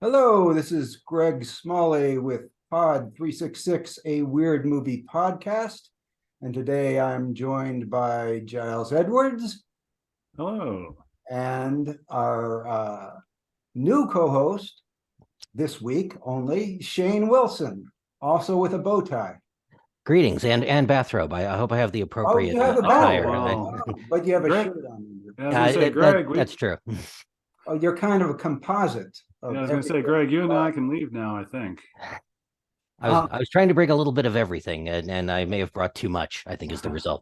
Hello, this is Greg Smalley with Pod 366, a weird movie podcast. And today I'm joined by Giles Edwards Hello. and our new co-host this week only, Shane Wilson, also with a bow tie. Greetings and bathrobe. I hope I have the appropriate you have a attire. wow. But you have a Greg- shirt on. I was going to say, Greg, that's true. Oh, you're kind of a composite. I was going to say, Greg, you and I can leave now, I think. I was trying to bring a little bit of everything, and I may have brought too much, I think is the result.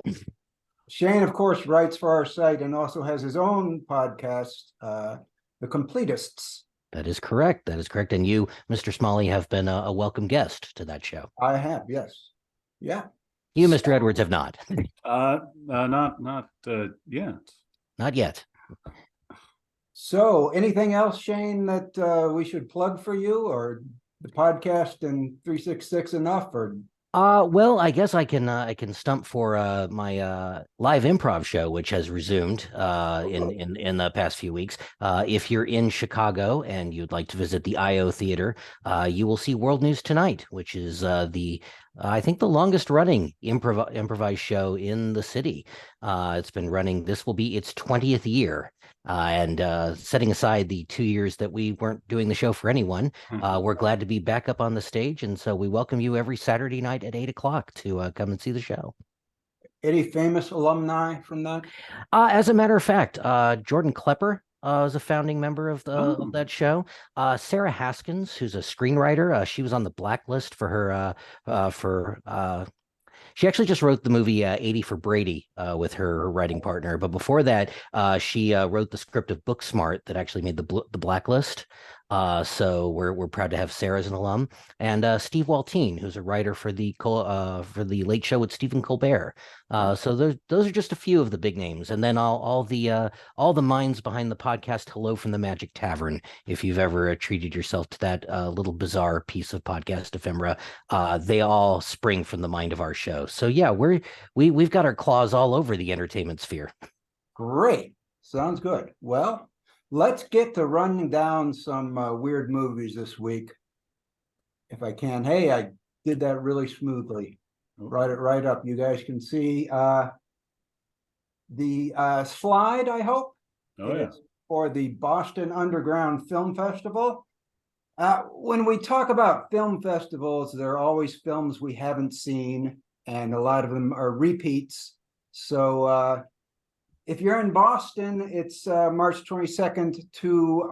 Shane, of course, writes for our site and also has his own podcast, The Completists. That is correct. And you, Mr. Smalley, have been a welcome guest to that show. I have, yes. Yeah. You, Mr. Edwards, have not. Not yet. Not yet. So anything else, Shane, that we should plug for you, or the podcast and 366 enough, or Well, I guess I can stump for my live improv show, which has resumed in the past few weeks. If you're in Chicago and you'd like to visit the IO Theater, you will see World News Tonight, which is I think the longest running improvised show in the city. It's been running. This will be its 20th year. And setting aside the 2 years that we weren't doing the show for anyone, we're glad to be back up on the stage. And so we welcome you every Saturday night at 8 o'clock to come and see the show. any famous alumni from that? As a matter of fact, Jordan Klepper is a founding member of that show. Sarah Haskins, who's a screenwriter, she was on the blacklist for her she actually just wrote the movie 80 for Brady with her writing partner. But before that, she wrote the script of Booksmart that actually made the blacklist. So we're proud to have Sarah as an alum, and Steve Waltine, who's a writer for the Late Show with Stephen Colbert. So those are just a few of the big names, and then all the minds behind the podcast Hello from the Magic Tavern. If you've ever treated yourself to that little bizarre piece of podcast ephemera, they all spring from the mind of our show. So yeah, we've got our claws all over the entertainment sphere. Great. Sounds good. Well, let's get to running down some weird movies this week, if I can. Hey, I did that really smoothly. Write it right up. You guys can see the slide, I hope. Oh, yeah. For the Boston Underground Film Festival. When we talk about film festivals, there are always films we haven't seen, and a lot of them are repeats. So if you're in Boston, it's March 22nd to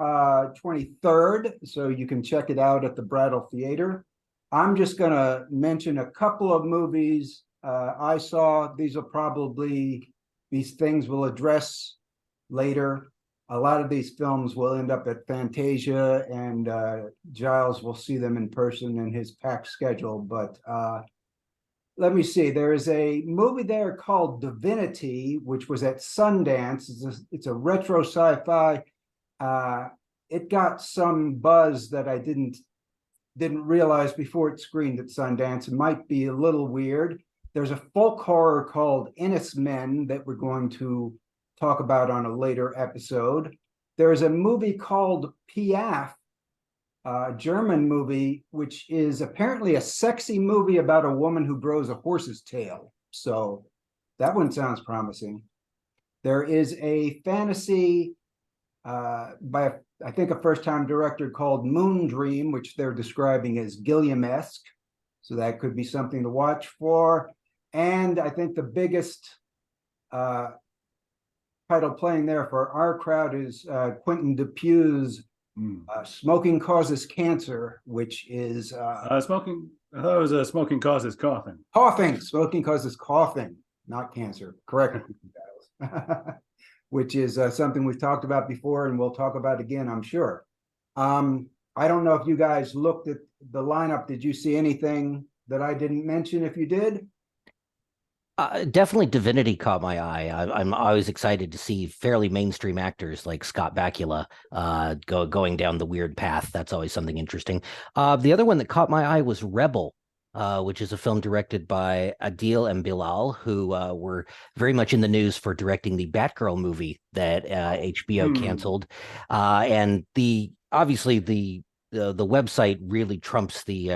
23rd, so you can check it out at the Brattle Theater. I'm just going to mention a couple of movies I saw. These things will address later. A lot of these films will end up at Fantasia, and Giles will see them in person in his packed schedule. But let me see. There is a movie there called Divinity, which was at Sundance. It's a retro sci-fi. It got some buzz that I didn't realize before it screened at Sundance. It might be a little weird. There's a folk horror called Innis Men that we're going to talk about on a later episode. There's a movie called Piaf, a German movie, which is apparently a sexy movie about a woman who grows a horse's tail. So that one sounds promising. There is a fantasy by I think a first-time director called Moon Dream, which they're describing as Gilliam-esque. So that could be something to watch for. And I think the biggest title playing there for our crowd is Quentin Dupuy's Smoking Causes Cancer, which is smoking. I thought it was smoking causes coughing. Smoking causes coughing, not cancer. Correct. Which is something we've talked about before, and we'll talk about again, I'm sure. I don't know if you guys looked at the lineup. Did you see anything that I didn't mention? If you did? Definitely Divinity caught my eye. I'm always excited to see fairly mainstream actors like Scott Bakula going down the weird path. That's always something interesting. The other one that caught my eye was Rebel, which is a film directed by Adil and Bilal, who were very much in the news for directing the Batgirl movie that HBO canceled. And obviously the the website really trumpets the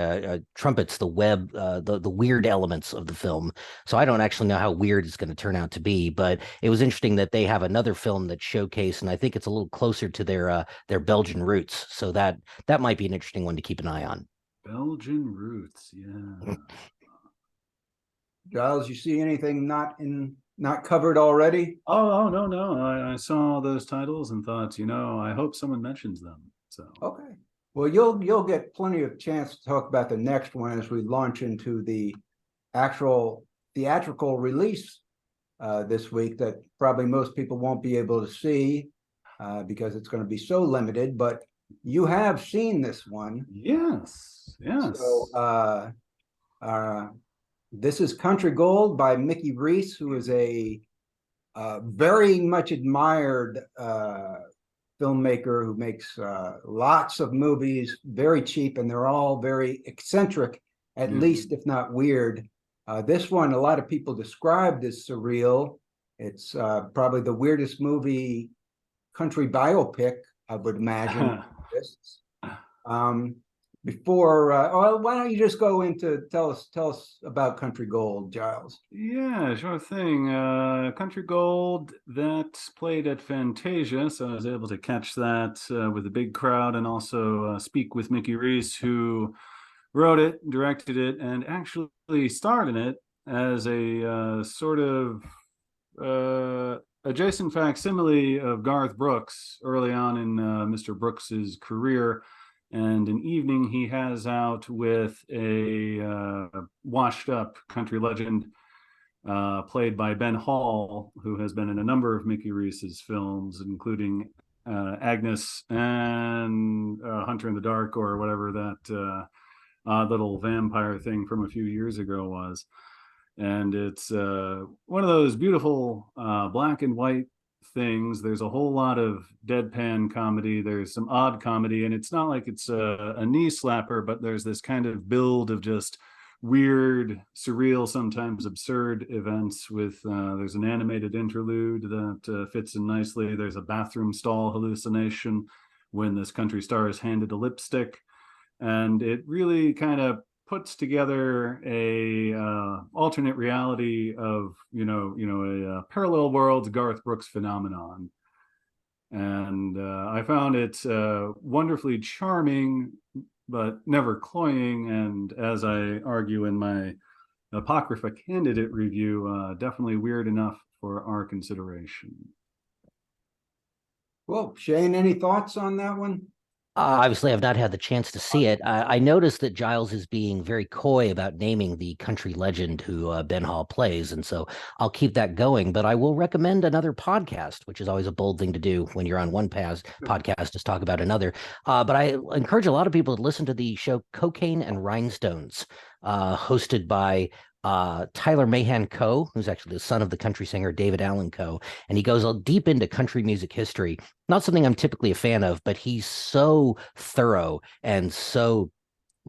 web the weird elements of the film. So I don't actually know how weird it's going to turn out to be, but it was interesting that they have another film that showcased, and I think it's a little closer to their Belgian roots. So that might be an interesting one to keep an eye on. Belgian roots, yeah. Giles, you see anything not covered already? Oh, no. I saw those titles and thought, I hope someone mentions them. So Okay. Well, you'll get plenty of chance to talk about the next one as we launch into the actual theatrical release this week that probably most people won't be able to see because it's going to be so limited. But you have seen this one. yes. So this is Country Gold by Mickey Reece, who is a very much admired filmmaker who makes lots of movies very cheap, and they're all very eccentric, at least if not weird. This one, a lot of people described as surreal. It's probably the weirdest movie country biopic, I would imagine. Why don't you just go into tell us about Country Gold, Giles? Yeah, sure thing. Country Gold, that played at Fantasia, so I was able to catch that with a big crowd and also speak with Mickey Reece, who wrote it, directed it, and actually starred in it as a sort of adjacent facsimile of Garth Brooks early on in Mr. Brooks's career. And an evening he has out with a washed up country legend played by Ben Hall, who has been in a number of Mickey Reese's films, including Agnes and Hunter in the Dark, or whatever that little vampire thing from a few years ago was. And it's one of those beautiful black and white things. There's a whole lot of deadpan comedy. There's some odd comedy, and it's not like it's a knee slapper, but there's this kind of build of just weird, surreal, sometimes absurd events with there's an animated interlude that fits in nicely. There's a bathroom stall hallucination when this country star is handed a lipstick, and it really kind of puts together a alternate reality of a parallel worlds Garth Brooks phenomenon, and I found it wonderfully charming, but never cloying, and as I argue in my Apocrypha candidate review, definitely weird enough for our consideration. Well, Shane, any thoughts on that one? Obviously, I've not had the chance to see it. I noticed that Giles is being very coy about naming the country legend who Ben Hall plays, and so I'll keep that going. But I will recommend another podcast, which is always a bold thing to do when you're on one podcast, is talk about another. But I encourage a lot of people to listen to the show Cocaine and Rhinestones, hosted by Tyler Mahan Coe, who's actually the son of the country singer David Allan Coe, and he goes deep into country music history. Not something I'm typically a fan of, but he's so thorough and so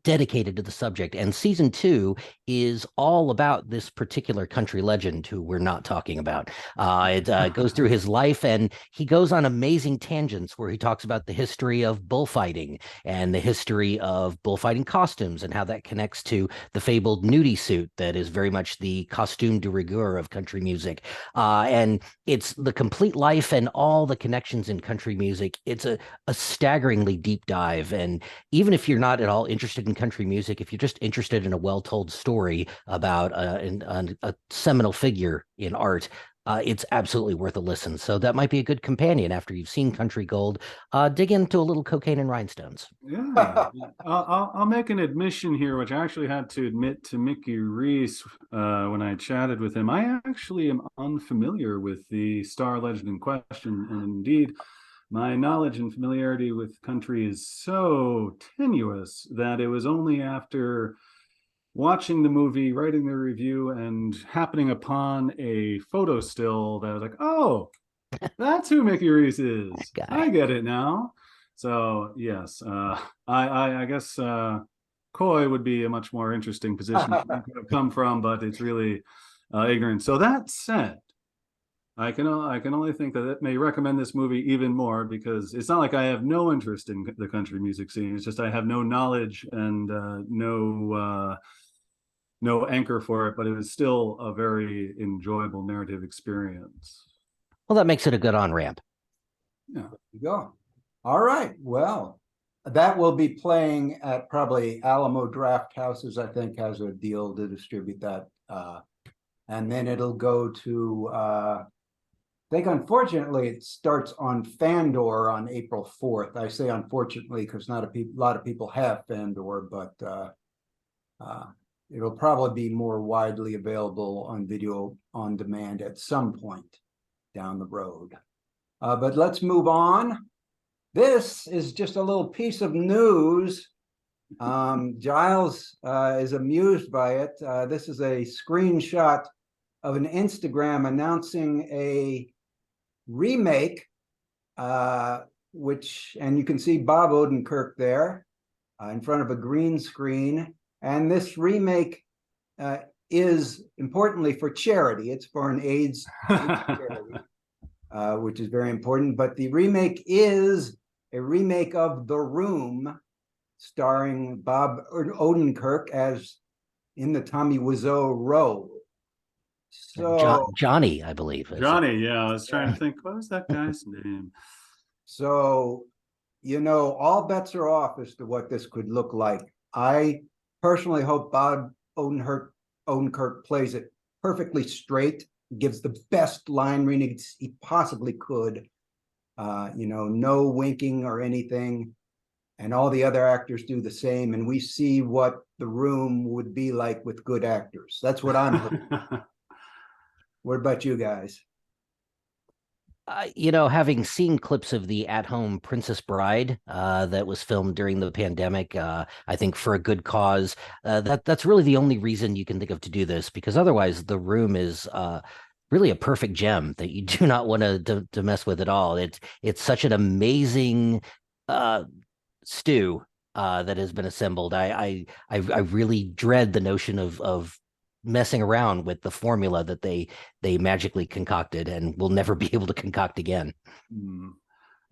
dedicated to the subject. And season 2 is all about this particular country legend who we're not talking about. It goes through his life, and he goes on amazing tangents where he talks about the history of bullfighting and the history of bullfighting costumes and how that connects to the fabled nudie suit that is very much the costume de rigueur of country music. And it's the complete life and all the connections in country music. It's a staggeringly deep dive. And even if you're not at all interested in country music, if you're just interested in a well-told story about a seminal figure in art, it's absolutely worth a listen. So that might be a good companion after you've seen Country Gold. Dig into a little Cocaine and Rhinestones. Yeah, I'll make an admission here, which I actually had to admit to Mickey Reece when I chatted with him. I actually am unfamiliar with the star legend in question, and indeed, my knowledge and familiarity with country is so tenuous that it was only after watching the movie, writing the review, and happening upon a photo still that I was like, oh, that's who Mickey Reece is. I get it now. So yes, I guess Coy would be a much more interesting position to have come from, but it's really ignorant. So that said, I can only think that it may recommend this movie even more, because it's not like I have no interest in the country music scene. It's just I have no knowledge and no anchor for it, but it was still a very enjoyable narrative experience. Well, that makes it a good on-ramp. Yeah. There you go. All right. Well, that will be playing at probably Alamo Draft Houses, I think, has a deal to distribute that. And then it'll go to, I think, unfortunately, it starts on Fandor on April 4th. I say unfortunately because not a lot of people have Fandor, but it'll probably be more widely available on video on demand at some point down the road. But let's move on. This is just a little piece of news. Giles is amused by it. This is a screenshot of an Instagram announcing a remake, which, and you can see Bob Odenkirk there in front of a green screen. And this remake is importantly for charity. It's for an AIDS charity, which is very important. But the remake is a remake of The Room, starring Bob Odenkirk as in the Tommy Wiseau role. So Johnny, I believe. Johnny, yeah, I was trying to think, what was that guy's name? So, all bets are off as to what this could look like. I personally hope Bob Odenkirk plays it perfectly straight, gives the best line readings he possibly could. No winking or anything, and all the other actors do the same, and we see what The Room would be like with good actors. That's what I'm hoping. What about you guys? Having seen clips of the at-home Princess Bride that was filmed during the pandemic, I think for a good cause, that's really the only reason you can think of to do this, because otherwise The Room is really a perfect gem that you do not want to mess with at all. It's such an amazing stew that has been assembled. I really dread the notion of messing around with the formula that they magically concocted and will never be able to concoct again.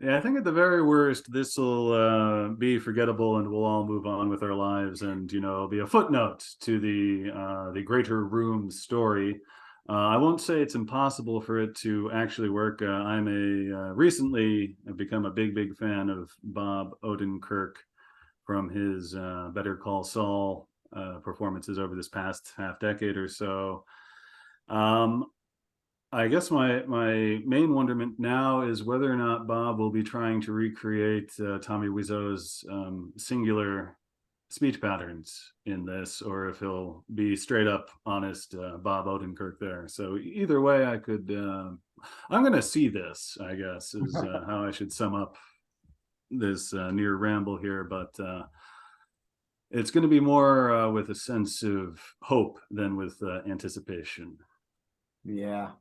Yeah, I think at the very worst, this will be forgettable, and we'll all move on with our lives, and be a footnote to the greater Room story. I won't say it's impossible for it to actually work. I'm recently have become a big fan of Bob Odenkirk from his Better Call Saul performances over this past half decade or so. I guess my main wonderment now is whether or not Bob will be trying to recreate Tommy Wiseau's singular speech patterns in this, or if he'll be straight up honest Bob Odenkirk there. So either way, I'm going to see this, I guess, is how I should sum up this near ramble here. But it's going to be more with a sense of hope than with anticipation. Yeah.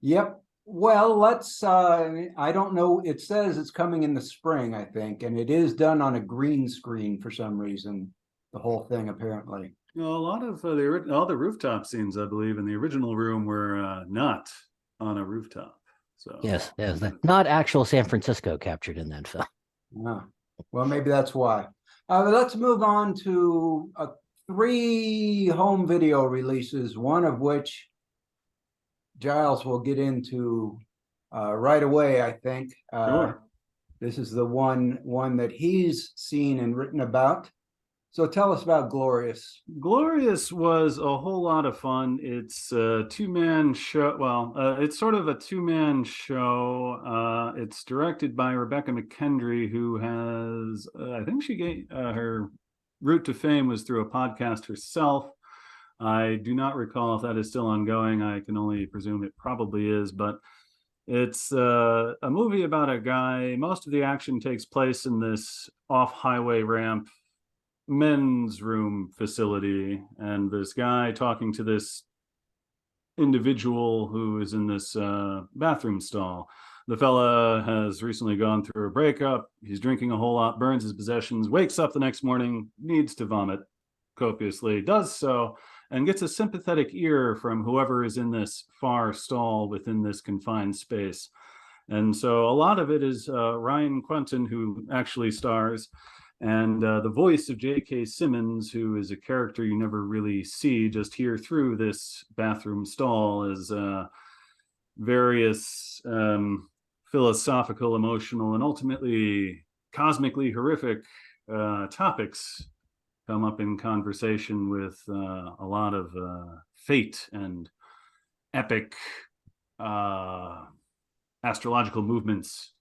Yep. Well, let's, I don't know. It says it's coming in the spring, I think, and it is done on a green screen for some reason, the whole thing, apparently. A lot of all the rooftop scenes, I believe, in the original Room were not on a rooftop. So yes, not actual San Francisco captured in that film. Yeah. Well, maybe that's why. Let's move on to 3 home video releases, one of which Giles will get into right away, I think. Sure. This is the one that he's seen and written about. So tell us about Glorious. Glorious was a whole lot of fun. It's a 2-man show. Well, it's sort of a 2-man show. It's directed by Rebecca McKendry, who has, I think she gave her route to fame was through a podcast herself. I do not recall if that is still ongoing. I can only presume it probably is, but it's a movie about a guy. Most of the action takes place in this off-highway ramp men's room facility, and this guy talking to this individual who is in this bathroom stall. The fella has recently gone through a breakup. He's drinking a whole lot, burns his possessions, wakes up the next morning, needs to vomit copiously, does so, and gets a sympathetic ear from whoever is in this far stall within this confined space. And so a lot of it is Ryan Quentin, who actually stars, and the voice of J.K. Simmons, who is a character you never really see, just hear through this bathroom stall as various philosophical, emotional, and ultimately cosmically horrific topics come up in conversation with a lot of fate and epic astrological movements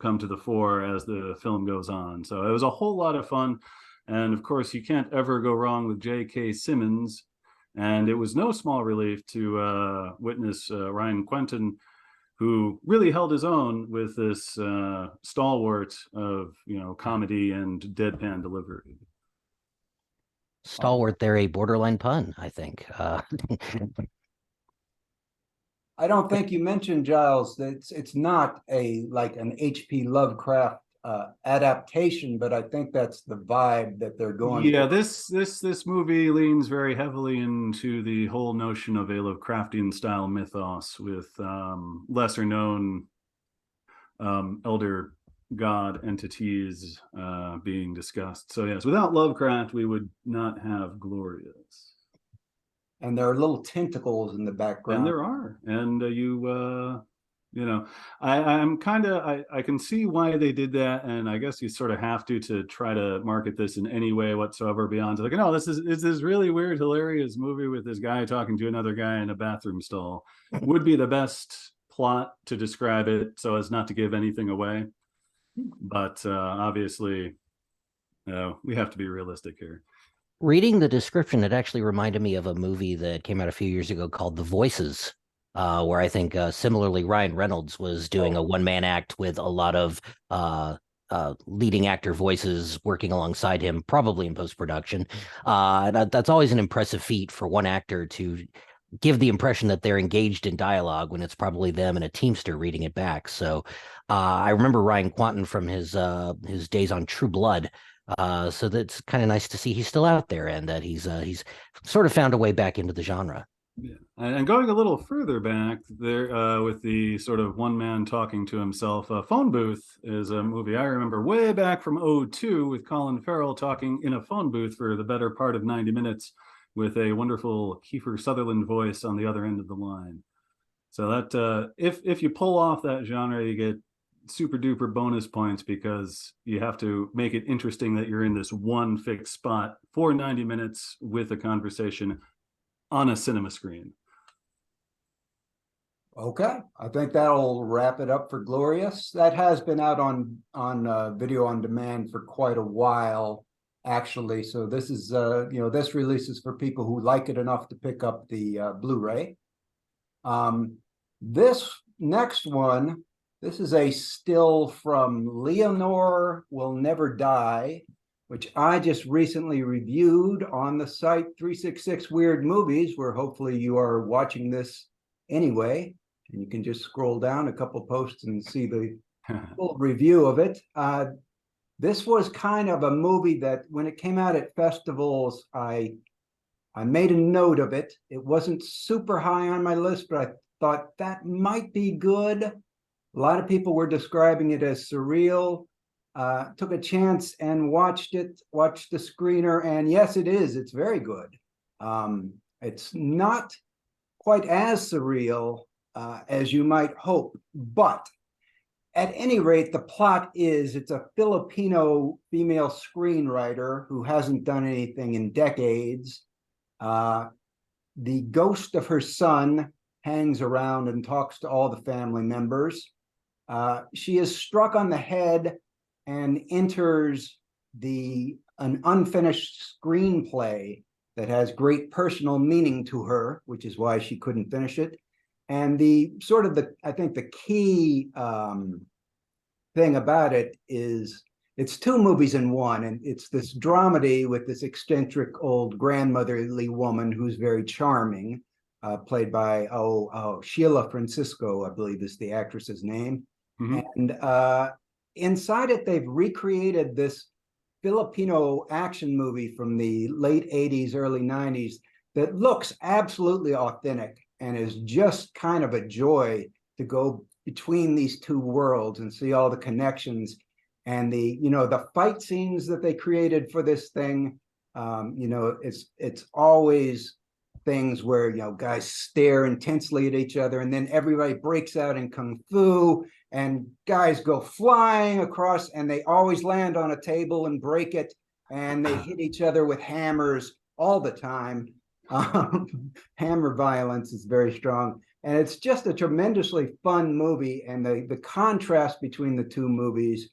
come to the fore as the film goes on. So it was a whole lot of fun. And of course, you can't ever go wrong with J.K. Simmons. And it was no small relief to witness Ryan Quentin, who really held his own with this stalwart of, comedy and deadpan delivery. Stalwart there, a borderline pun, I think. I don't think you mentioned, Giles, that it's not like an H.P. Lovecraft adaptation, but I think that's the vibe that they're going Yeah, for. this movie leans very heavily into the whole notion of a Lovecraftian style mythos with lesser known elder god entities being discussed. So yes, without Lovecraft, we would not have Glorious. And there are little tentacles in the background. And there are, and I'm kind of, I can see why they did that, and I guess you sort of have to try to market this in any way whatsoever beyond like, no, this is this really weird, hilarious movie with this guy talking to another guy in a bathroom stall. Would be the best plot to describe it so as not to give anything away, but obviously, we have to be realistic here. Reading the description, it actually reminded me of a movie that came out a few years ago called The Voices, where I think similarly Ryan Reynolds was doing a one-man act with a lot of leading actor voices working alongside him, probably in post-production. That's always an impressive feat for one actor to give the impression that they're engaged in dialogue when it's probably them and a teamster reading it back. So I remember Ryan Quentin from his days on True Blood. So that's kind of nice to see he's still out there and that he's sort of found a way back into the genre. Yeah, and going a little further back there with the sort of one man talking to himself, Phone Booth is a movie I remember way back from '02 with Colin Farrell talking in a phone booth for the better part of 90 minutes with a wonderful Kiefer Sutherland voice on the other end of the line. So that if you pull off that genre, you get super duper bonus points because you have to make it interesting that you're in this one fixed spot for 90 minutes with a conversation on a cinema screen. Okay, I think that'll wrap it up for Glorious. That has been out on video on demand for quite a while, actually. So this is this release is for people who like it enough to pick up the Blu-ray. This next one. This is a still from Leonor Will Never Die, which I just recently reviewed on the site 366 Weird Movies, where hopefully you are watching this anyway. And you can just scroll down a couple posts and see the full review of it. This was kind of a movie that when it came out at festivals, I made a note of it. It wasn't super high on my list, but I thought that might be good. A lot of people were describing it as surreal. Took a chance and watched the screener, and yes, it is. It's very good. It's not quite as surreal as you might hope, but at any rate, the plot is it's a Filipino female screenwriter who hasn't done anything in decades. The ghost of her son hangs around and talks to all the family members. She is struck on the head and enters an unfinished screenplay that has great personal meaning to her, which is why she couldn't finish it. And I think the key thing about it is it's two movies in one, and it's this dramedy with this eccentric old grandmotherly woman who's very charming, played by Sheila Francisco, I believe is the actress's name. Mm-hmm. And inside it, they've recreated this Filipino action movie from the late 80s, early 90s that looks absolutely authentic and is just kind of a joy to go between these two worlds and see all the connections and the fight scenes that they created for this thing. It's always things where guys stare intensely at each other, and then everybody breaks out in kung fu, and guys go flying across, and they always land on a table and break it, and they hit each other with hammers all the time. Hammer violence is very strong, and it's just a tremendously fun movie, and the contrast between the two movies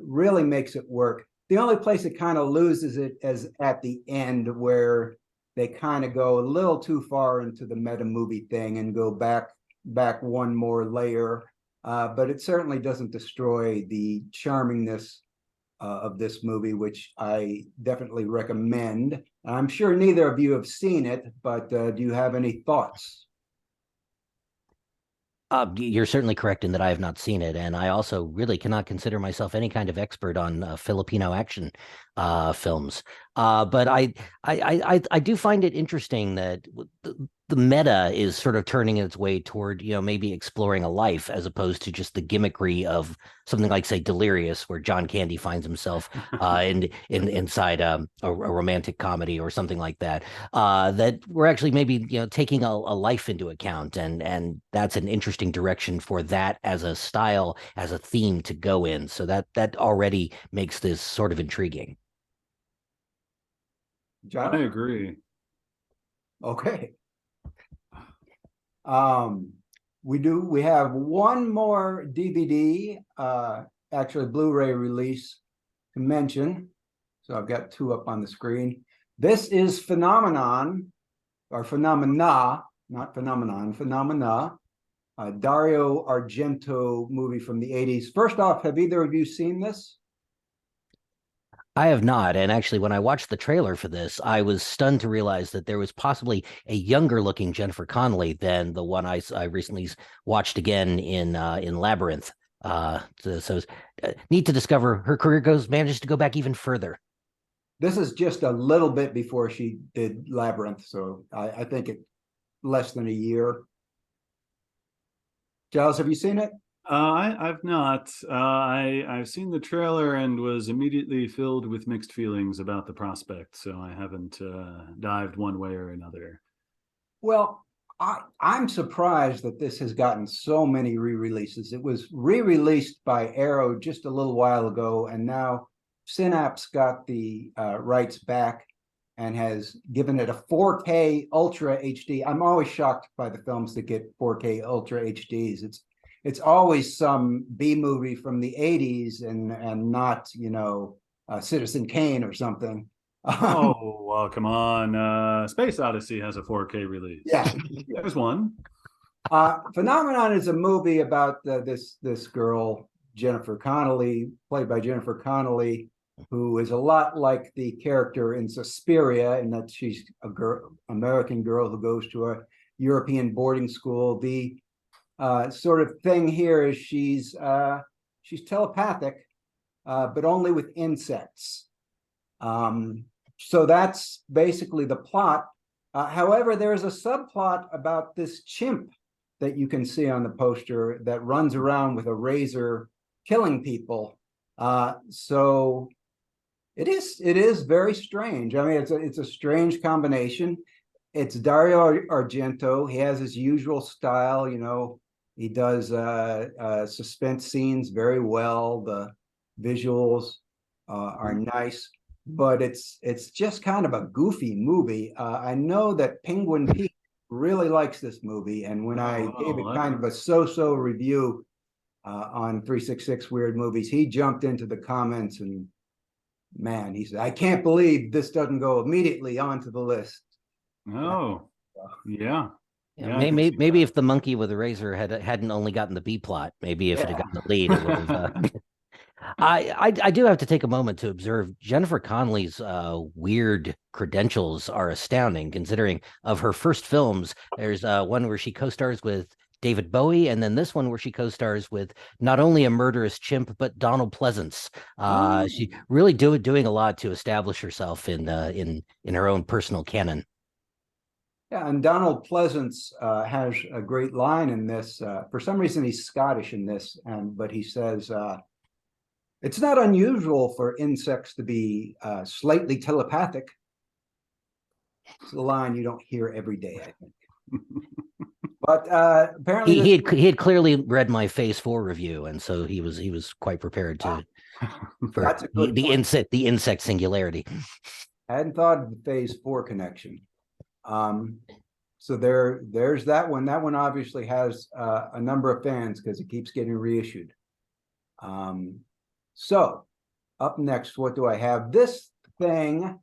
really makes it work. The only place it kind of loses it is at the end, where they kind of go a little too far into the meta movie thing and go back one more layer. But it certainly doesn't destroy the charmingness of this movie, which I definitely recommend. I'm sure neither of you have seen it, but do you have any thoughts? You're certainly correct in that I have not seen it, and I also really cannot consider myself any kind of expert on Filipino action films. But I do find it interesting that the meta is sort of turning its way toward maybe exploring a life as opposed to just the gimmickry of something like, say, Delirious, where John Candy finds himself inside a romantic comedy or something like that. That we're actually maybe taking a life into account, and that's an interesting direction for that as a style, as a theme to go in. So that already makes this sort of intriguing. John? I agree. Okay. We have one more DVD, actually Blu-ray release to mention. So I've got two up on the screen. This is Phenomenon, or Phenomena, not Phenomenon, Phenomena, Dario Argento movie from the 80s. First off, have either of you seen this? I have not. And actually, when I watched the trailer for this, I was stunned to realize that there was possibly a younger looking Jennifer Connelly than the one I recently watched again in Labyrinth. So neat to discover her career manages to go back even further. This is just a little bit before she did Labyrinth, so I think it less than a year. Giles, have you seen it? I've not. I've seen the trailer and was immediately filled with mixed feelings about the prospect, so I haven't dived one way or another. Well, I'm surprised that this has gotten so many re-releases. It was re-released by Arrow just a little while ago, and now Synapse got the rights back and has given it a 4K Ultra HD. I'm always shocked by the films that get 4K Ultra HDs. It's always some B movie from the 80s and not Citizen Kane or something. Oh, well, come on. Space Odyssey has a 4K release. Yeah. There's one. Phenomenon is a movie about this girl, Jennifer Connelly, played by Jennifer Connelly, who is a lot like the character in Suspiria, in that she's American girl who goes to a European boarding school. The sort of thing here is she's telepathic, but only with insects. So that's basically the plot. However, there's a subplot about this chimp that you can see on the poster that runs around with a razor killing people. So it is very strange. I mean, it's a strange combination. It's Dario Argento. He has his usual style, he does suspense scenes very well. The visuals are nice, but it's just kind of a goofy movie. I know that Penguin Pete really likes this movie, and when I gave it kind of a so-so review on 366 Weird Movies, he jumped into the comments and, man, he said, I can't believe this doesn't go immediately onto the list. Oh, yeah. Yeah, maybe if the monkey with the razor hadn't only gotten the B plot, maybe if it had gotten the lead, it would have. I do have to take a moment to observe Jennifer Connelly's weird credentials are astounding, considering of her first films. There's one where she co-stars with David Bowie, and then this one where she co-stars with not only a murderous chimp but Donald Pleasance. She really doing a lot to establish herself in her own personal canon. Yeah, and Donald Pleasance has a great line in this. For some reason, he's Scottish in this, but he says, it's not unusual for insects to be slightly telepathic. It's a line you don't hear every day, I think. But apparently he had clearly read my Phase 4 review, and so he was quite prepared to for that's a good point. the insect singularity. I hadn't thought of the Phase 4 connection. So there's that one. That one obviously has a number of fans because it keeps getting reissued. So up next, what do I have? This thing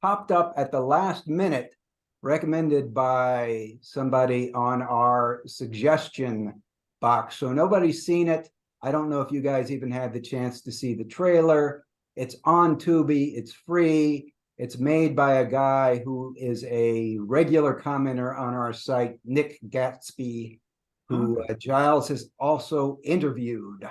popped up at the last minute, recommended by somebody on our suggestion box. So nobody's seen it. I don't know if you guys even had the chance to see the trailer. It's on Tubi. It's free. It's made by a guy who is a regular commenter on our site, Nick Gatsby, who Giles has also interviewed.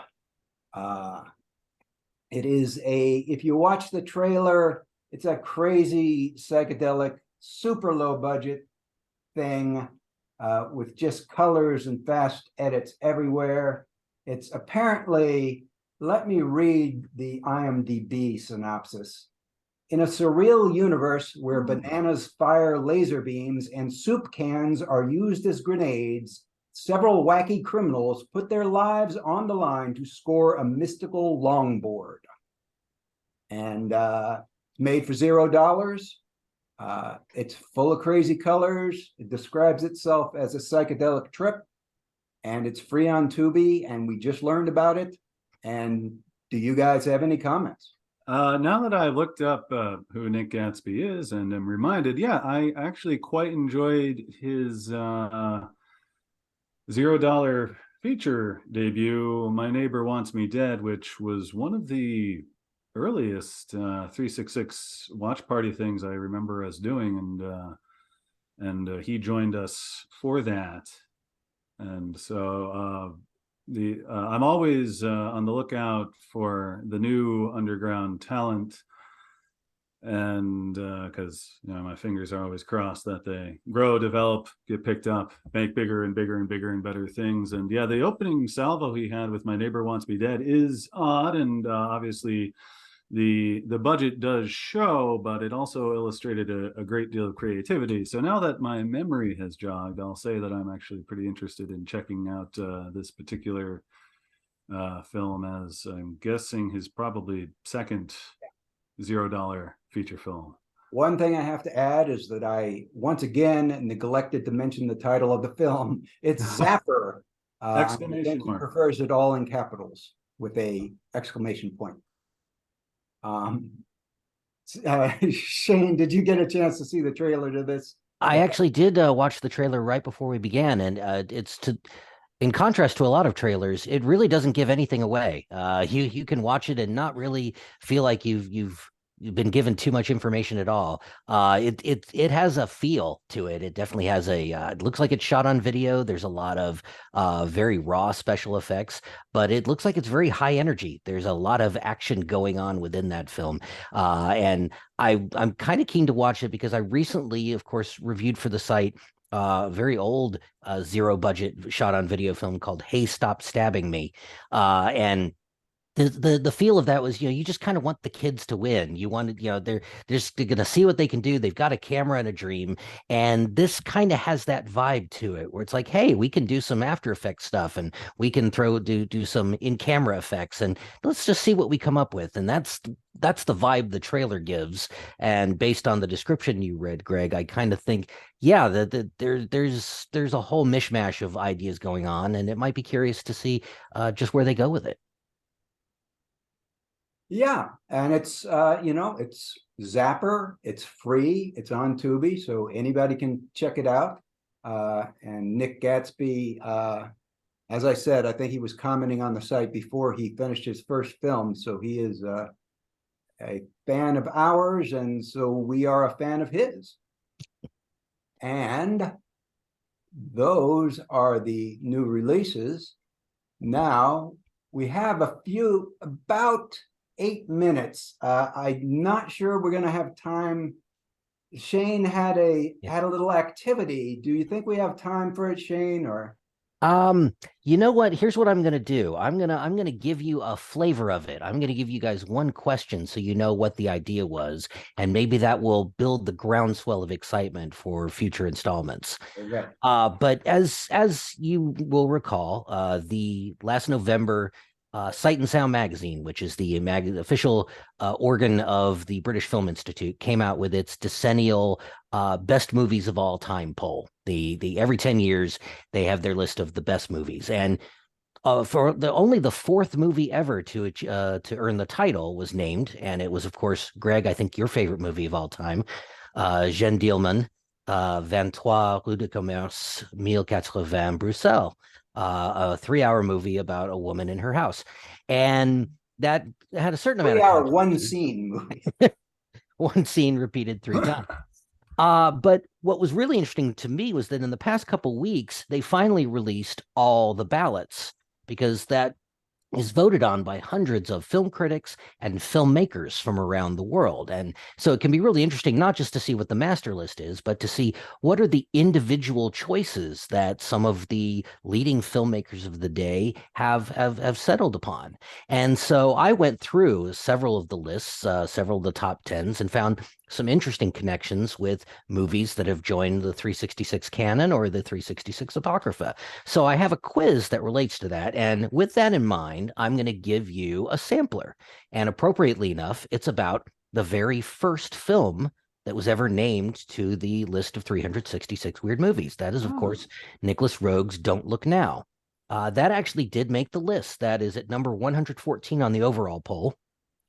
It is if you watch the trailer, it's a crazy psychedelic, super low budget thing with just colors and fast edits everywhere. It's apparently, let me read the IMDb synopsis. In a surreal universe where bananas fire laser beams and soup cans are used as grenades, several wacky criminals put their lives on the line to score a mystical longboard. And made for $0. It's full of crazy colors. It describes itself as a psychedelic trip, and it's free on Tubi, and we just learned about it. And do you guys have any comments? Now that I looked up who Nick Gatsby is and am reminded, yeah, I actually quite enjoyed his $0 feature debut, My Neighbor Wants Me Dead, which was one of the earliest 366 watch party things I remember us doing, and he joined us for that. And so I'm always on the lookout for the new underground talent, and because my fingers are always crossed that they grow, develop, get picked up, make bigger and bigger and bigger and better things. And yeah, the opening salvo he had with My Neighbor Wants Me Dead is odd, and obviously the budget does show, but it also illustrated a great deal of creativity. So now that my memory has jogged, I'll say that I'm actually pretty interested in checking out this particular film, as I'm guessing his probably second $0 feature film. One thing I have to add is that I once again neglected to mention the title of the film. It's Zapper. Exclamation He mark. prefers it all in capitals with a exclamation point. Shane, did you get a chance to see the trailer to this? I actually did watch the trailer right before we began, and in contrast to a lot of trailers, it really doesn't give anything away. You can watch it and not really feel like you've been given too much information at all. It has a feel to it. It definitely has it looks like it's shot on video. There's a lot of very raw special effects, but it looks like it's very high energy. There's a lot of action going on within that film. And I'm kind of keen to watch it because I recently, of course, reviewed for the site very old zero budget shot on video film called Hey Stop Stabbing Me. And the feel of that was, you just kind of want the kids to win. You wanted, they're going to see what they can do. They've got a camera and a dream. And this kind of has that vibe to it where it's like, hey, we can do some After Effects stuff, and we can do some in-camera effects, and let's just see what we come up with. And that's the vibe the trailer gives. And based on the description you read, Greg, I kind of think, yeah, there's a whole mishmash of ideas going on, and it might be curious to see just where they go with it. Yeah, and it's it's Zapper. It's free. It's on Tubi, so anybody can check it out. And Nick Gatsby, as I said, I think he was commenting on the site before he finished his first film, so he is a fan of ours, and so we are a fan of his. And those are the new releases. Now we have about 8 minutes. I'm not sure we're going to have time Shane had a little activity. Do you think we have time for it, Shane? Or You know what? Here's what I'm gonna do. I'm gonna give you a flavor of it. I'm gonna give you guys one question so you know what the idea was, and maybe that will build the groundswell of excitement for future installments. okay. But as you will recall, the last November, Sight and Sound magazine, which is the official organ of the British Film Institute, came out with its decennial best movies of all time poll. The every 10 years they have their list of the best movies, and for only the fourth movie ever to earn the title was named, and it was, of course, Greg, I think your favorite movie of all time, Jeanne Dielman, 23 Rue de Commerce, 1080 Bruxelles, a 3 hour movie about a woman in her house. And that had a certain amount of 3 hour one controversy. scene movie. One scene repeated 3 times. But what was really interesting to me was that in the past couple weeks, they finally released all the ballots, because that is voted on by hundreds of film critics and filmmakers from around the world. And so it can be really interesting, not just to see what the master list is, but to see what are the individual choices that some of the leading filmmakers of the day have settled upon. And so I went through several of the lists, several of the top tens, and found some interesting connections with movies that have joined the 366 canon or the 366 Apocrypha. So I have a quiz that relates to that. And with that in mind, I'm going to give you a sampler. And appropriately enough, it's about the very first film that was ever named to the list of 366 weird movies. That is, of course, Nicholas Roeg's Don't Look Now. That actually did make the list. That is at number 114 on the overall poll.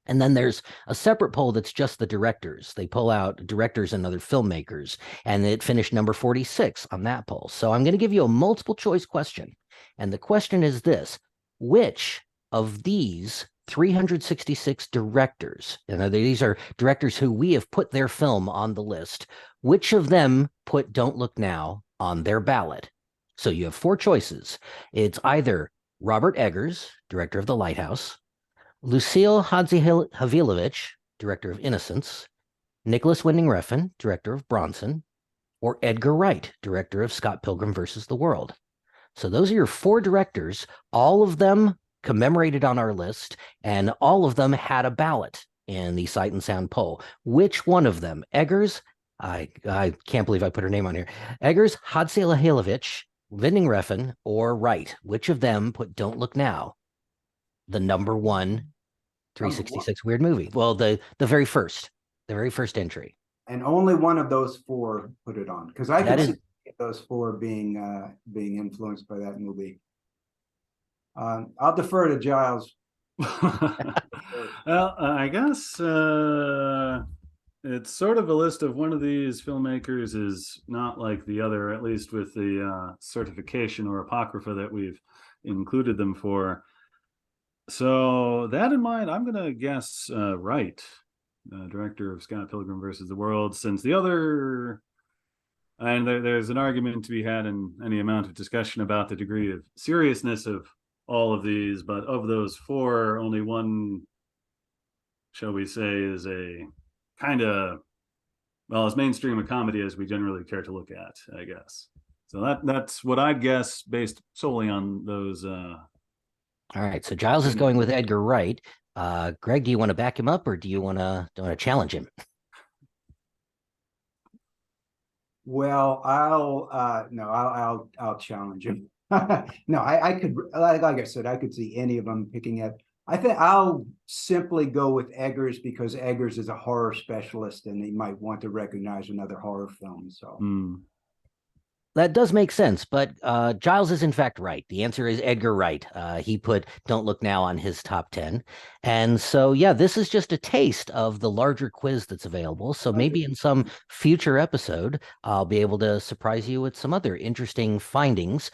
And then there's a separate poll that's just the directors. They pull out directors and other filmmakers, and it finished number 46 on that poll. So I'm going to give you a multiple choice question. And the question is this: which of these 366 directors, and these are directors who we have put their film on the list, which of them put Don't Look Now on their ballot? So you have four choices. It's either Robert Eggers, director of The Lighthouse; Lucille Hadzihavilovich, director of Innocence; Nicholas Winding Refn, director of Bronson; or Edgar Wright, director of Scott Pilgrim versus the World. So those are your four directors, all of them commemorated on our list, and all of them had a ballot in the Sight and Sound poll. Which one of them? Eggers, I can't believe I put her name on here. Eggers, Hadzihavilovich, Winding Refn, or Wright? Which of them put Don't Look Now the number one 366 weird movie? Well, the very first entry. And only one of those four put it on, because I could That see those four being influenced by that movie. I'll defer to Giles. Well, I guess it's sort of a list of one of these filmmakers is not like the other, at least with the certification or apocrypha that we've included them for. So that in mind, I'm going to guess Wright, director of Scott Pilgrim versus the World, since the other, and there's an argument to be had in any amount of discussion about the degree of seriousness of all of these, but of those four, only one, shall we say, is a kind of, well, as mainstream a comedy as we generally care to look at, I guess. So that's what I'd guess based solely on those. All right, so Giles is going with Edgar Wright. Greg, do you want to back him up, or do you want to challenge him? Well, I'll challenge him. No, I could, like I said, I could see any of them picking it. I think I'll simply go with Eggers, because Eggers is a horror specialist and he might want to recognize another horror film. So that does make sense, but Giles is in fact right. The answer is Edgar Wright. He put Don't Look Now on his top 10. And so, yeah, this is just a taste of the larger quiz that's available. So maybe in some future episode, I'll be able to surprise you with some other interesting findings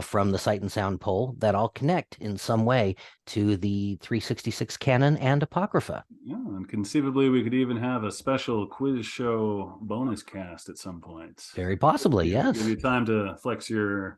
from the Sight and Sound poll that all connect in some way to the 366 canon and Apocrypha. Yeah, and conceivably we could even have a special quiz show bonus cast at some point. Very possibly, yes. Give you time to flex your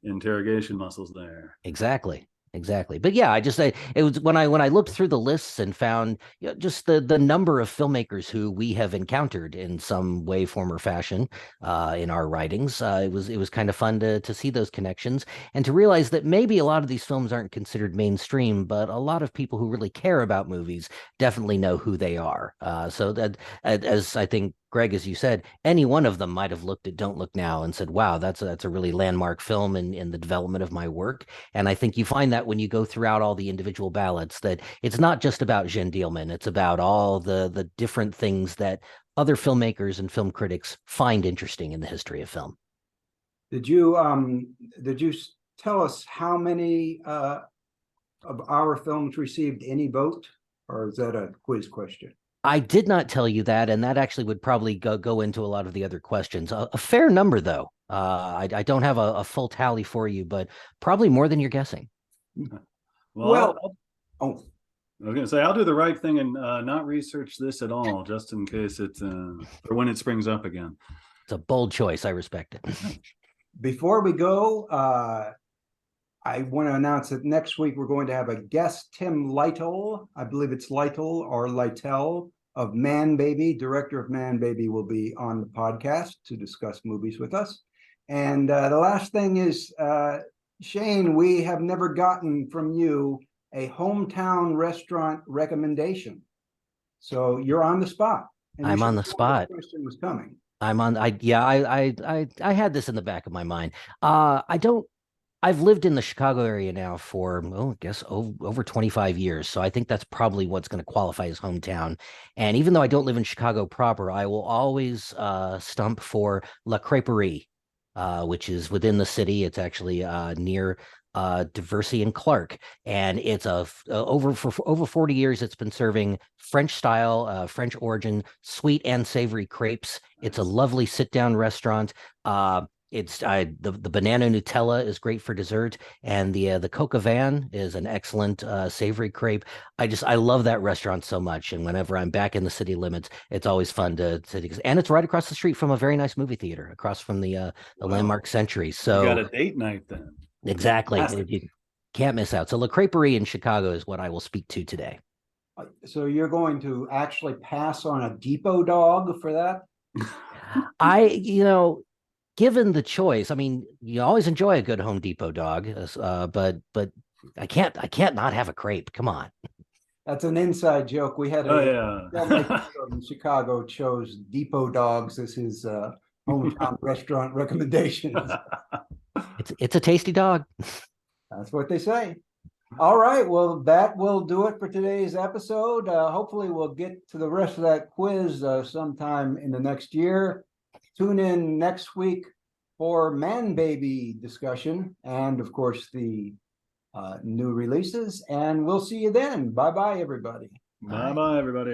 interrogation muscles there. Exactly. Exactly. But yeah, it was when I looked through the lists and found, just the number of filmmakers who we have encountered in some way, form, or fashion in our writings. It was kind of fun to see those connections and to realize that maybe a lot of these films aren't considered mainstream, but a lot of people who really care about movies definitely know who they are. So that, as I think Greg, as you said, any one of them might have looked at Don't Look Now and said, "Wow, that's a really landmark film in the development of my work." And I think you find that when you go throughout all the individual ballots, that it's not just about Jeanne Dielman, it's about all the different things that other filmmakers and film critics find interesting in the history of film. Did you tell us how many of our films received any vote, or is that a quiz question? I did not tell you that, and that actually would probably go into a lot of the other questions. A fair number, though. I don't have a full tally for you, but probably more than you're guessing. Well, oh, I was going to say, I'll do the right thing and not research this at all, just in case it's for when it springs up again. It's a bold choice. I respect it. before we go, I want to announce that next week we're going to have a guest, Tim Lytle. I believe it's Lytle or Lytle of Man Baby. Director of Man Baby will be on the podcast to discuss movies with us. And the last thing is, Shane, we have never gotten from you a hometown restaurant recommendation. So you're on the spot. And I'm on the spot. The question was coming. I had this in the back of my mind. I've lived in the Chicago area now for, I guess over 25 years. So I think that's probably what's going to qualify as hometown. And even though I don't live in Chicago proper, I will always stump for La Crêperie, which is within the city. It's actually near Diversey and Clark, and it's over 40 years. It's been serving French style, French origin, sweet and savory crepes. It's a lovely sit down restaurant. The banana Nutella is great for dessert, and the coq au vin is an excellent savory crepe. I love that restaurant so much, and whenever I'm back in the city limits, it's always fun and it's right across the street from a very nice movie theater, across from the Landmark Century. So you got a date night then. Exactly. You can't miss out. So La Crêperie in Chicago is what I will speak to today. So you're going to actually pass on a Depot dog for that? Given the choice, I mean, you always enjoy a good Home Depot dog, but I can't not have a crepe. Come on. That's an inside joke. We had in Chicago chose Depot dogs as his hometown restaurant recommendations. It's a tasty dog. That's what they say. All right. Well, that will do it for today's episode. Hopefully we'll get to the rest of that quiz sometime in the next year. Tune in next week for Man Baby discussion and, of course, the new releases. And we'll see you then. Bye-bye, everybody. Bye-bye, everybody.